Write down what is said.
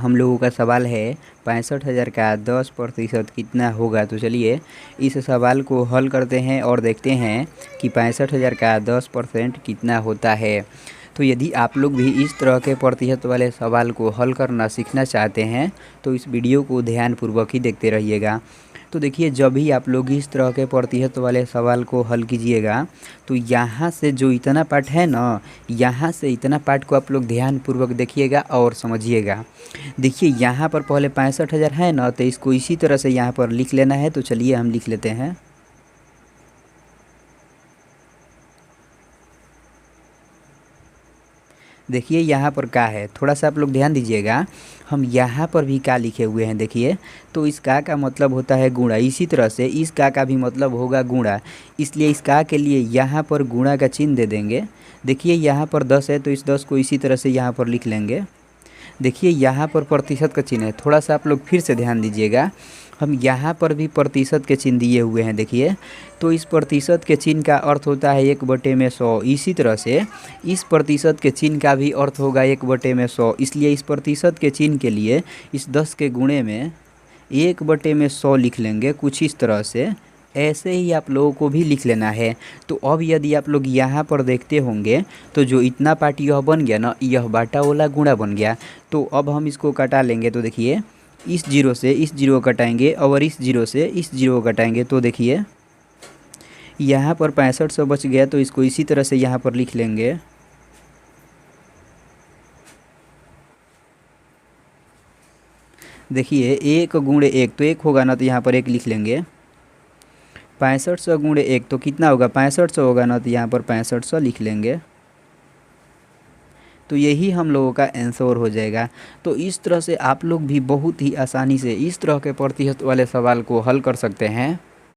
हम लोगों का सवाल है 65,000 का 10% कितना होगा। तो चलिए इस सवाल को हल करते हैं और देखते हैं कि 65,000 का 10% कितना होता है। तो यदि आप लोग भी इस तरह के प्रतिशत वाले सवाल को हल करना सीखना चाहते हैं तो इस वीडियो को ध्यानपूर्वक ही देखते रहिएगा। तो देखिए, जब भी आप लोग इस तरह के प्रतिशत वाले सवाल को हल कीजिएगा तो यहाँ से जो इतना पार्ट है ना, यहाँ से इतना पार्ट को आप लोग ध्यानपूर्वक देखिएगा और समझिएगा। देखिए, यहाँ पर पहले 65,000 है ना, तो इसको इसी तरह से यहाँ पर लिख लेना है। तो चलिए हम लिख लेते हैं। देखिए यहाँ पर का है, थोड़ा सा आप लोग ध्यान दीजिएगा। हम यहाँ पर भी का लिखे हुए हैं देखिए। तो इस का मतलब होता है गुणा। इसी तरह से इस का भी मतलब होगा गुणा, इसलिए इस का के लिए यहाँ पर गुणा का चिन्ह दे देंगे। देखिए यहाँ पर 10 है तो इस 10 को इसी तरह से यहाँ पर लिख लेंगे। देखिए यहाँ पर प्रतिशत का चिन्ह है, थोड़ा सा आप लोग फिर से ध्यान दीजिएगा। हम यहाँ पर भी प्रतिशत के चिन्ह दिए हुए हैं देखिए। तो इस प्रतिशत के चिन्ह का अर्थ होता है 1/100। इसी तरह से इस प्रतिशत के चिन्ह का भी अर्थ होगा 1/100। इसलिए इस प्रतिशत के चिन्ह के लिए इस 10 के गुणे में 1/100 लिख लेंगे कुछ इस तरह से। ऐसे ही आप लोगों को भी लिख लेना है। तो अब यदि आप लोग यहाँ पर देखते होंगे तो जो इतना पार्ट यह बन गया ना, यह बाटा वाला गुणा बन गया। तो अब हम इसको कटा लेंगे। तो देखिए, इस जीरो से इस जीरो कटाएंगे और इस जीरो से इस जीरो कटाएंगे। तो देखिए यहाँ पर 6500 बच गया। तो इसको इसी तरह से यहाँ पर लिख लेंगे। देखिए 1 गुणे 1 तो 1 होगा ना, तो यहाँ पर 1 लिख लेंगे। 6500 गुणे 1 तो कितना होगा, 6500 होगा ना, तो यहाँ पर 6500 लिख लेंगे। तो यही हम लोगों का आंसर हो जाएगा। तो इस तरह से आप लोग भी बहुत ही आसानी से इस तरह के प्रतिशत वाले सवाल को हल कर सकते हैं।